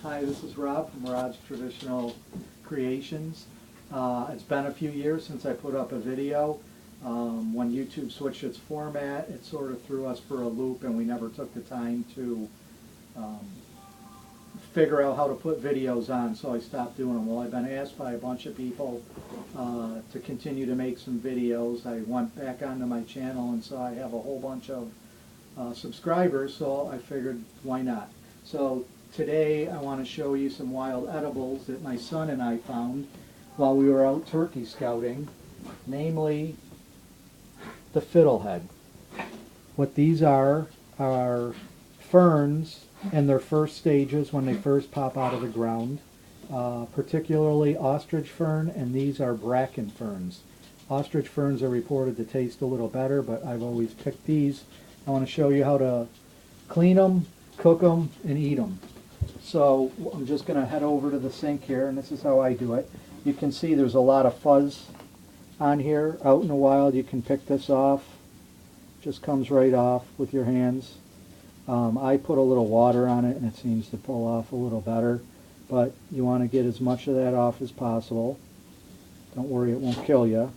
Hi, this is Rob from Rod's Traditional Creations. It's been a few years since I put up a video. When YouTube switched its format, it sort of threw us for a loop and we never took the time to figure out how to put videos on, so I stopped doing them. Well, I've been asked by a bunch of people to continue to make some videos. I went back onto my channel and saw I have a whole bunch of subscribers, so I figured why not. So today I want to show you some wild edibles that my son and I found while we were out turkey scouting, namely the fiddlehead. What these are ferns in their first stages when they first pop out of the ground, particularly ostrich fern, and these are bracken ferns. Ostrich ferns are reported to taste a little better, but I've always picked these. I want to show you how to clean them, cook them, and eat them. So I'm just going to head over to the sink here, and this is how I do it. You can see there's a lot of fuzz on here. Out in the wild you can pick this off. Just comes right off with your hands. I put a little water on it and it seems to pull off a little better, but you want to get as much of that off as possible. Don't worry, it won't kill you.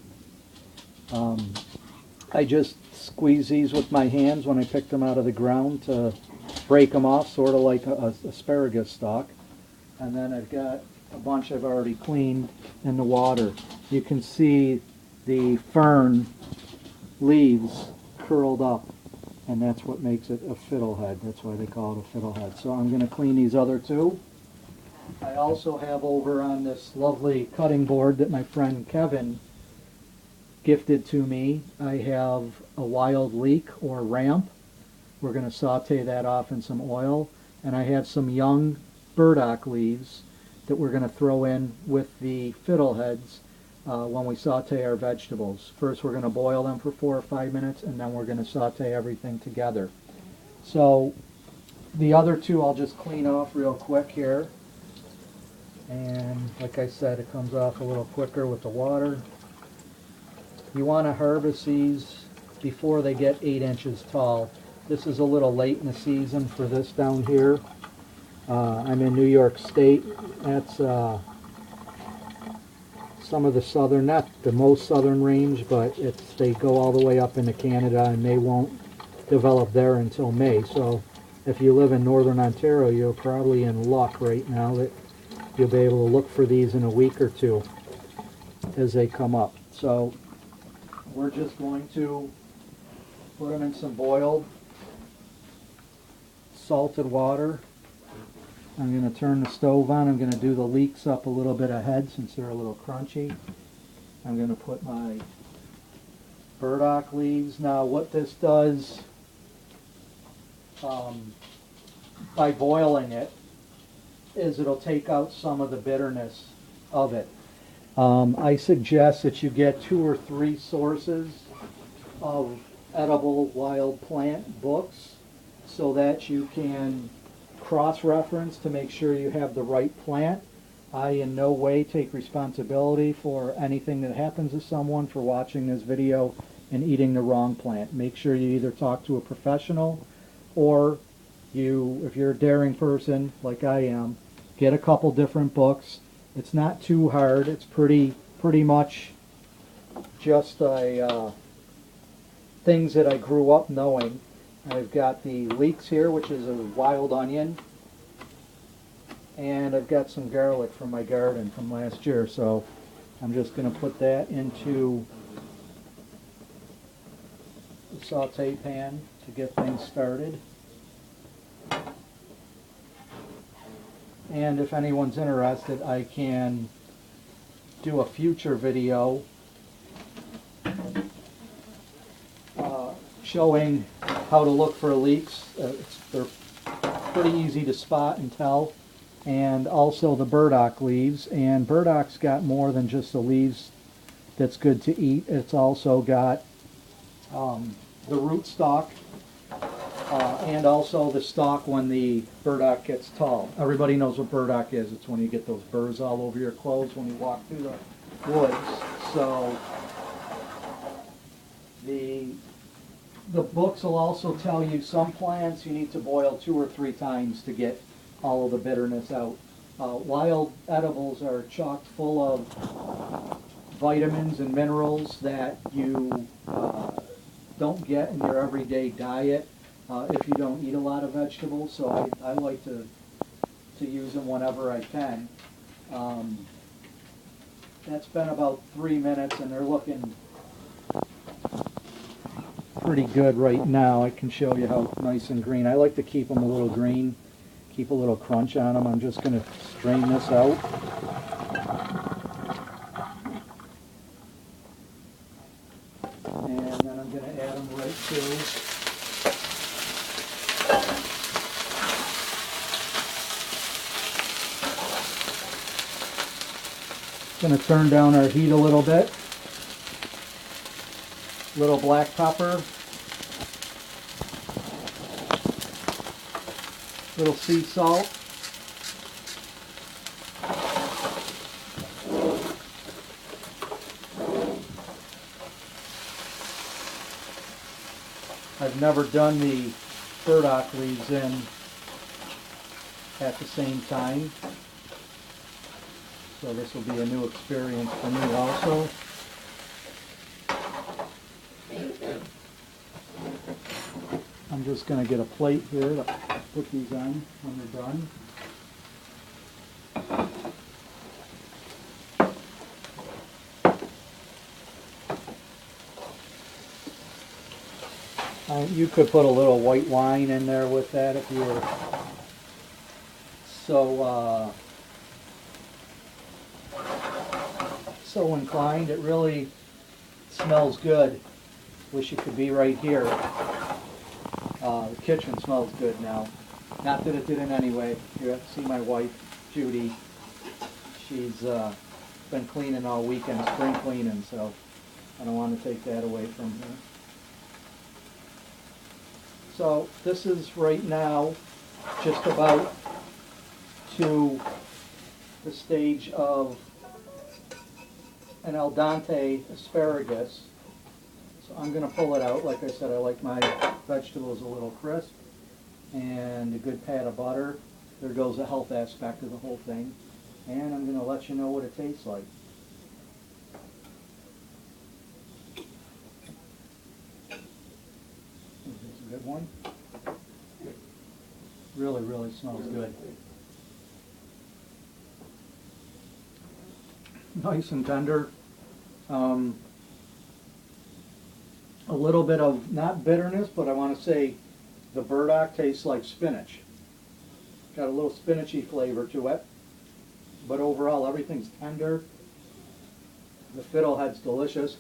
I just squeeze these with my hands when I pick them out of the ground to break them off, sort of like a asparagus stalk. And then I've got a bunch I've already cleaned in the water. You can see the fern leaves curled up, and that's what makes it a fiddlehead. That's why they call it a fiddlehead. So I'm going to clean these other two. I also have over on this lovely cutting board that my friend Kevin gifted to me, I have a wild leek or ramp. We're going to saute that off in some oil. And I have some young burdock leaves that we're going to throw in with the fiddleheads when we saute our vegetables. First we're going to boil them for 4 or 5 minutes, and then we're going to saute everything together. So the other two I'll just clean off real quick here. And like I said, it comes off a little quicker with the water. You want to harvest these before they get 8 inches tall. This is a little late in the season for this down here. I'm in New York State. That's some of the southern, not the most southern range, but they go all the way up into Canada, and they won't develop there until May. So if you live in northern Ontario, you're probably in luck right now that you'll be able to look for these in a week or two as they come up. So we're just going to put them in some boiled salted water. I'm going to turn the stove on. I'm going to do the leeks up a little bit ahead since they're a little crunchy. I'm going to put my burdock leaves. Now what this does, by boiling it, is it'll take out some of the bitterness of it. I suggest that you get 2 or 3 sources of edible wild plant books so that you can cross-reference to make sure you have the right plant. I in no way take responsibility for anything that happens to someone for watching this video and eating the wrong plant. Make sure you either talk to a professional, or if you're a daring person like I am, get a couple different books. It's not too hard. It's pretty much just things that I grew up knowing. I've got the leeks here, which is a wild onion, and I've got some garlic from my garden from last year. So I'm just going to put that into the saute pan to get things started. And if anyone's interested, I can do a future video showing how to look for leeks. They're pretty easy to spot and tell. And also the burdock leaves. And burdock's got more than just the leaves that's good to eat. It's also got the root stalk, and also the stalk when the burdock gets tall. Everybody knows what burdock is. It's when you get those burrs all over your clothes when you walk through the woods. So the books will also tell you some plants you need to boil 2 or 3 times to get all of the bitterness out. Wild edibles are chock full of vitamins and minerals that you don't get in your everyday diet if you don't eat a lot of vegetables. So I like to use them whenever I can. That's been about 3 minutes, and they're looking pretty good right now. I can show you how nice and green. I like to keep them a little green, keep a little crunch on them. I'm just going to strain this out. And then I'm going to add them right to. Going to turn down our heat a little bit. Little black pepper. Little sea salt. I've never done the burdock leaves in at the same time, so this will be a new experience for me also. I'm just going to get a plate here to put these on when they're done. You could put a little white wine in there with that if you were so inclined. It really smells good. Wish it could be right here. The kitchen smells good now. Not that it didn't anyway. You have to see my wife, Judy. She's been cleaning all weekend, spring cleaning, so I don't want to take that away from her. So this is right now just about to the stage of an al dente asparagus. So I'm going to pull it out. Like I said, I like my vegetables a little crisp, and a good pat of butter. There goes the health aspect of the whole thing. And I'm going to let you know what it tastes like. This is a good one. Really, really smells good. Nice and tender. A little bit of, not bitterness, but I want to say the burdock tastes like spinach. Got a little spinachy flavor to it. But overall, everything's tender. The Fiddlehead's delicious.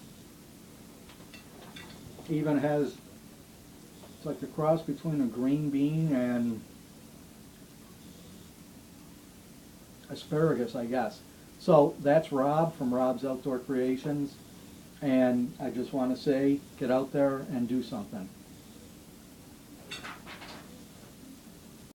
Even has, it's like the cross between a green bean and asparagus, I guess. So that's Rob from Rob's Outdoor Creations. And I just want to say, get out there and do something.